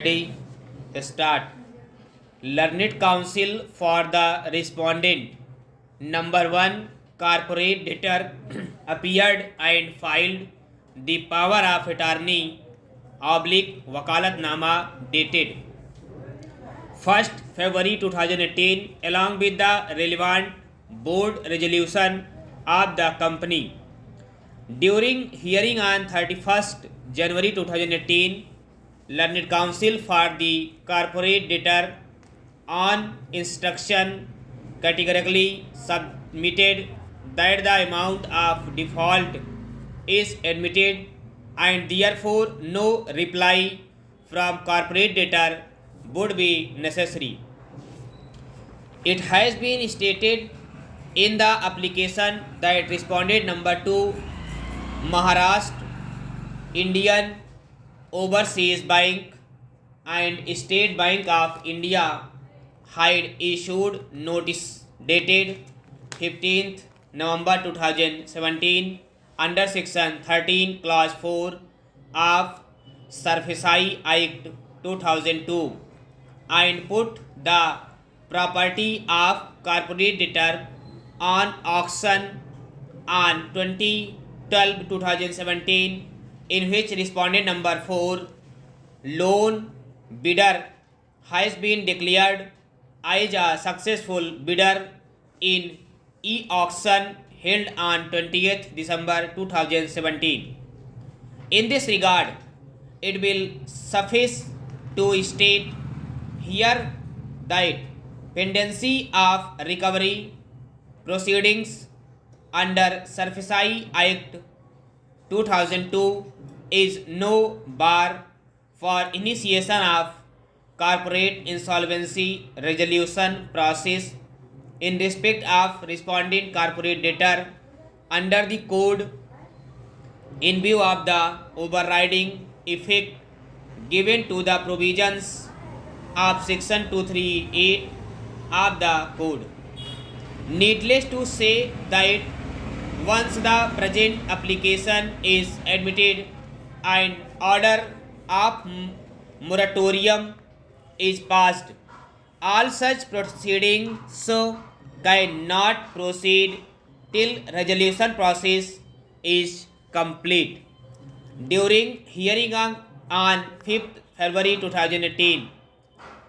Ready? Start. Learned counsel for the respondent. Number 1. Corporate debtor appeared and filed the power of attorney oblique वकालतनामा dated 1st February 2018 along with the relevant board resolution of the company. During hearing on 31st January 2018, Learned Counsel for the corporate debtor on instruction categorically submitted that the amount of default is admitted and therefore no reply from corporate debtor would be necessary. It has been stated in the application that respondent number 2, Maharashtra Indian Overseas Bank and State Bank of India had issued notice dated 15th November 2017 under section 13 clause 4 of Surfacai Act 2002 and put the property of corporate debtor on auction on 2012-2017, in which respondent number 4, loan bidder, has been declared as a successful bidder in e-auction held on 20th December 2017. In this regard, it will suffice to state here that pendency of recovery proceedings under Surfacai Act 2002 is no bar for initiation of corporate insolvency resolution process in respect of respondent corporate debtor under the code in view of the overriding effect given to the provisions of section 238 of the code. Needless to say that once the present application is admitted and order of moratorium is passed, all such proceedings cannot proceed till resolution process is complete. During hearing on 5th February 2018,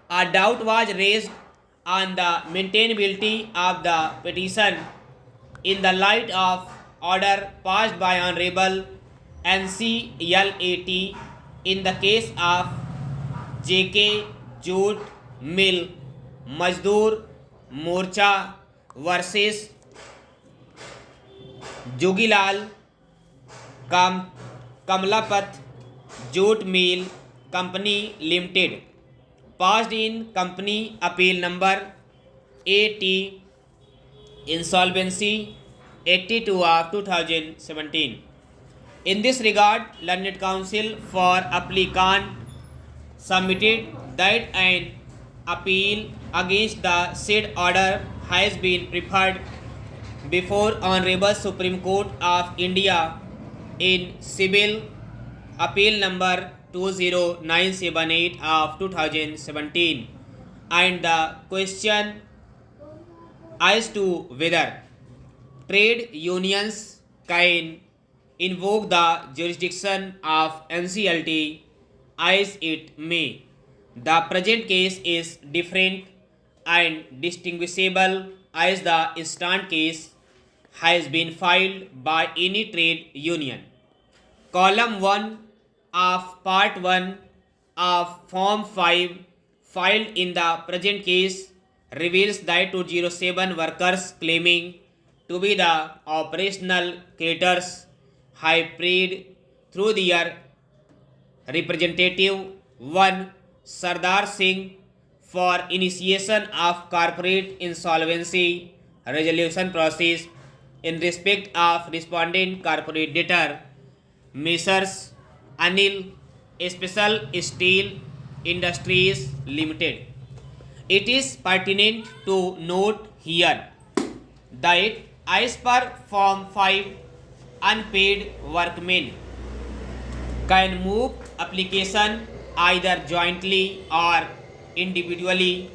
a doubt was raised on the maintainability of the petition in the light of order passed by Honorable NCLAT in the case of JK Jute Mill Mazdoor Morcha versus Jogilal Kamlapath Jute Mill Company Limited, passed in Company Appeal Number AT Insolvency 82 of 2017. In this regard, Learned Counsel for applicant submitted that an appeal against the said order has been preferred before Honorable Supreme Court of India in Civil Appeal Number 20978 of 2017, and the question as to whether trade unions can invoke the jurisdiction of NCLT as it may. The present case is different and distinguishable as the instant case has been filed by any trade union. Column 1 of Part 1 of Form 5 filed in the present case reveals that 207 workers claiming to be the operational creditors have paid through their representative 1 Sardar Singh for initiation of corporate insolvency resolution process in respect of respondent corporate debtor Messrs. Anil Special Steel Industries Limited. It is pertinent to note here that as per Form 5, unpaid workmen can move application either jointly or individually.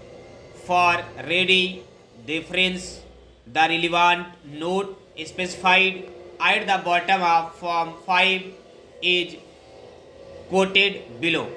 For ready reference, the relevant note specified at the bottom of Form 5 is quoted below.